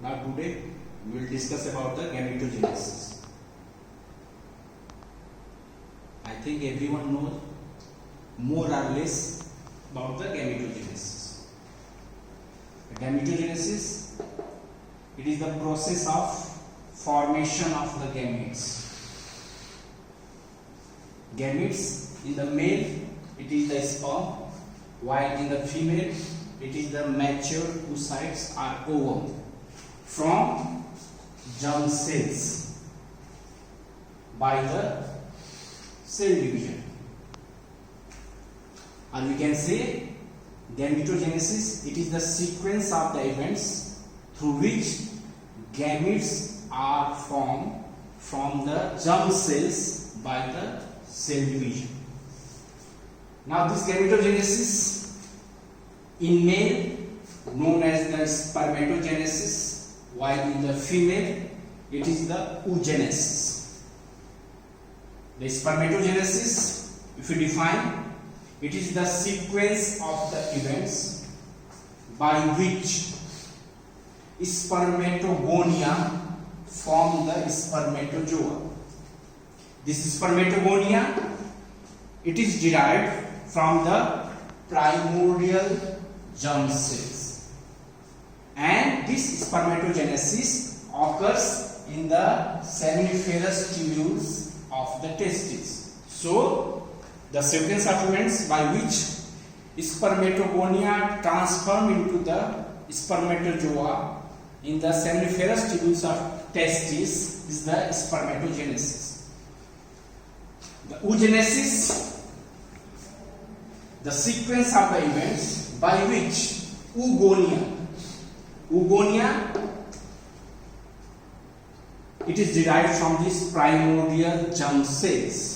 Now today we will discuss about the gametogenesis. I think everyone knows more or less about the gametogenesis. Gametogenesis, it is the process of formation of the gametes. Gametes in the male it is the sperm, while in the female it is the mature oocytes or ovum from germ cells by the cell division. Or we can say gametogenesis, it is the sequence of the events through which gametes are formed from the germ cells by the cell division. Now this gametogenesis in male known as the spermatogenesis, while in the female it is the oogenesis. The spermatogenesis, if we define, it is the sequence of the events by which spermatogonia form the spermatozoa. This spermatogonia, it is derived from the primordial germ cells, and this spermatogenesis occurs in the seminiferous tubules of the testes. So the sequence of events by which spermatogonia transform into the spermatozoa in the seminiferous tubules of testes is the spermatogenesis. The oogenesis, the sequence of the events by which oogonia, it is derived from this primordial germ cells,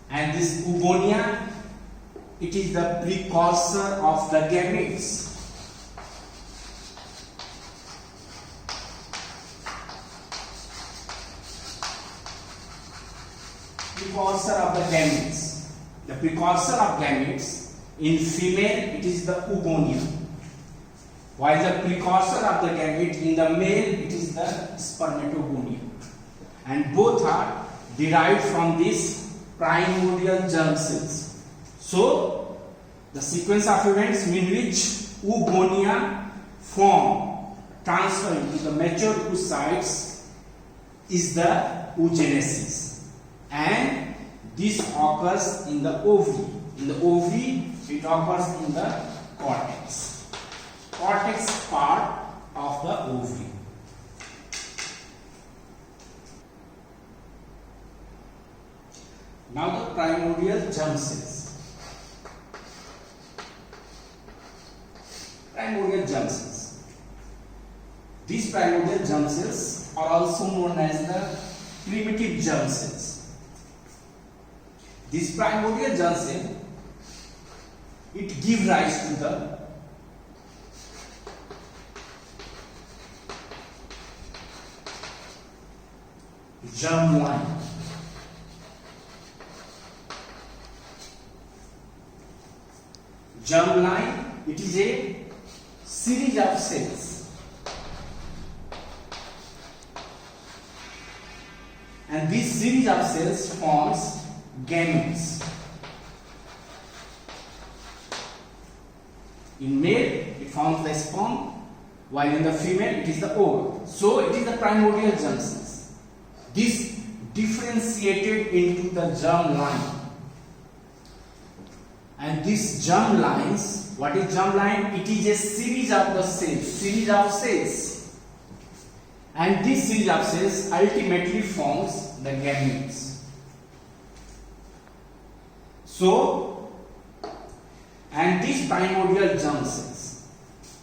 and this oogonia, it is the precursor of the gametes. Precursor of the gametes. The precursor of gametes in female it is the oogonia, while the precursor of the gamete in the male it is the spermatogonia, and both are derived from these primordial germ cells. So the sequence of events in which oogonia form transfer into the mature oocytes is the oogenesis, and this occurs in the ovary. In the ovary it occurs in the cortex part of the ovary. Now the primordial germ cells. Primordial germ cells. These primordial germ cells are also known as the primitive germ cells. This primordial germ cell, it gives rise to the germline. Germline, it is a series of cells, and this series of cells forms gametes. In male it forms the sperm, while in the female it is the ovum. So it is the primordial germ cells. This differentiated into the germ line, and these germ lines, what is germ line? It is a series of the cells, and this series of cells ultimately forms the gametes. So, and these primordial germ cells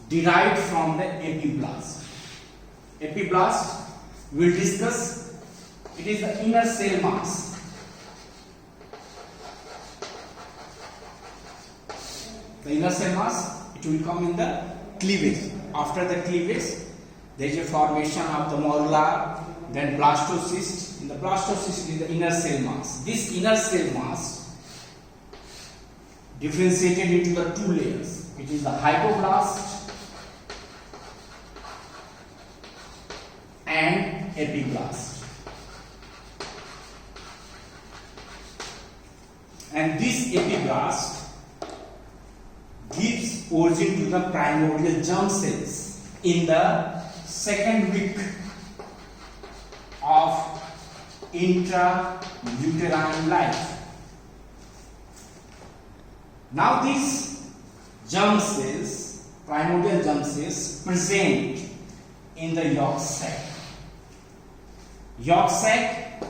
derived from the epiblast. Epiblast we will discuss. It is the inner cell mass. The inner cell mass, it will come in the cleavage. After the cleavage, there is a formation of the morula, then blastocyst. In the blastocyst is the inner cell mass. This inner cell mass differentiated into the two layers. It is the hypoblast and epiblast. And this epiblast gives origin to the primordial germ cells in the second week of intrauterine life. Now these germ cells, primordial germ cells, present in the yolk sac. Yolk sac,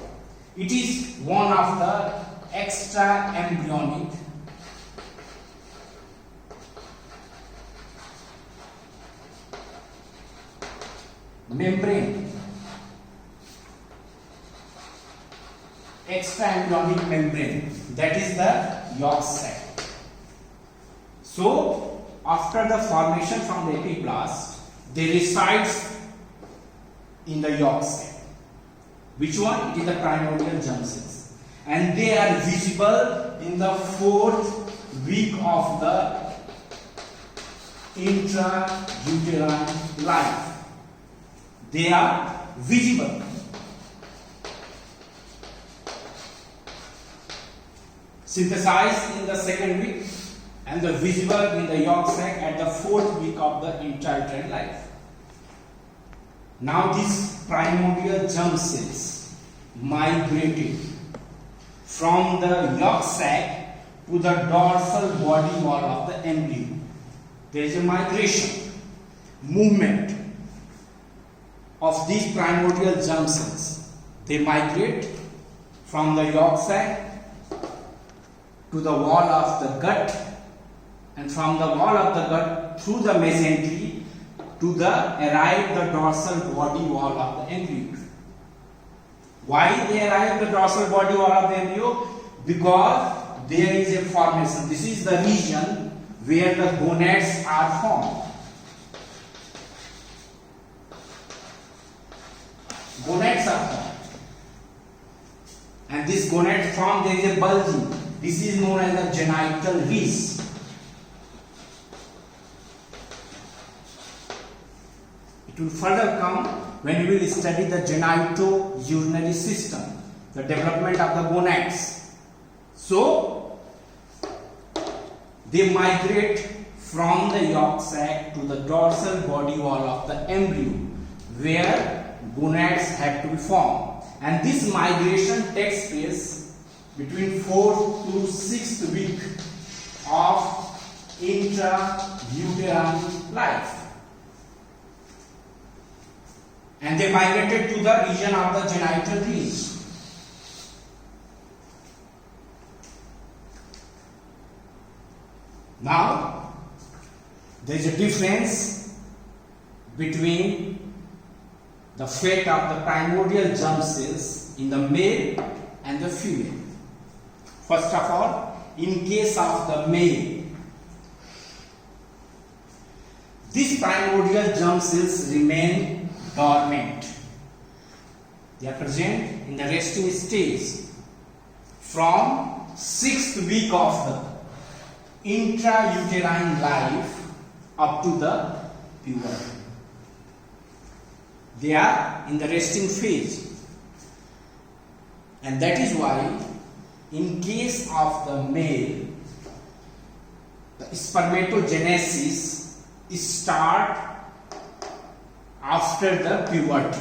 it is one of the extra embryonic membrane, that is the yolk sac. So after the formation from the epiblast, they resides in the yolk sac. Which one? It is the primordial germ cells, and they are visible in the 4th week of the intrauterine life. They are visible. Synthesized in the 2nd week and the visible in the yolk sac at the 4th week of the intrauterine life. Now these primordial germ cells migrated from the yolk sac to the dorsal body wall of the embryo. There is a migration, movement of these primordial germ cells. They migrate from the yolk sac to the wall of the gut, and from the wall of the gut through the mesentery to arrive the dorsal body wall of the embryo. Why they arrive the dorsal body wall of the embryo? Because there is a formation. This is the region where the gonads are formed. Gonads are formed, and this gonad form, there is a bulging. This is known as the genital ridge. It will further come when we will study the genitourinary system, the development of the gonads. So they migrate from the yolk sac to the dorsal body wall of the embryo, where gonads have to be formed, and this migration takes place between 4th to 6th week of intrauterine life, and they migrated to the region of the genital ridge. Now there is a difference between the fate of the primordial germ cells in the male and the female. First of all, in case of the male, these primordial germ cells remain dormant. They are present in the resting stage from 6th week of the intrauterine life up to the puberty. They are in the resting phase, and that is why in case of the male, the spermatogenesis start after the puberty.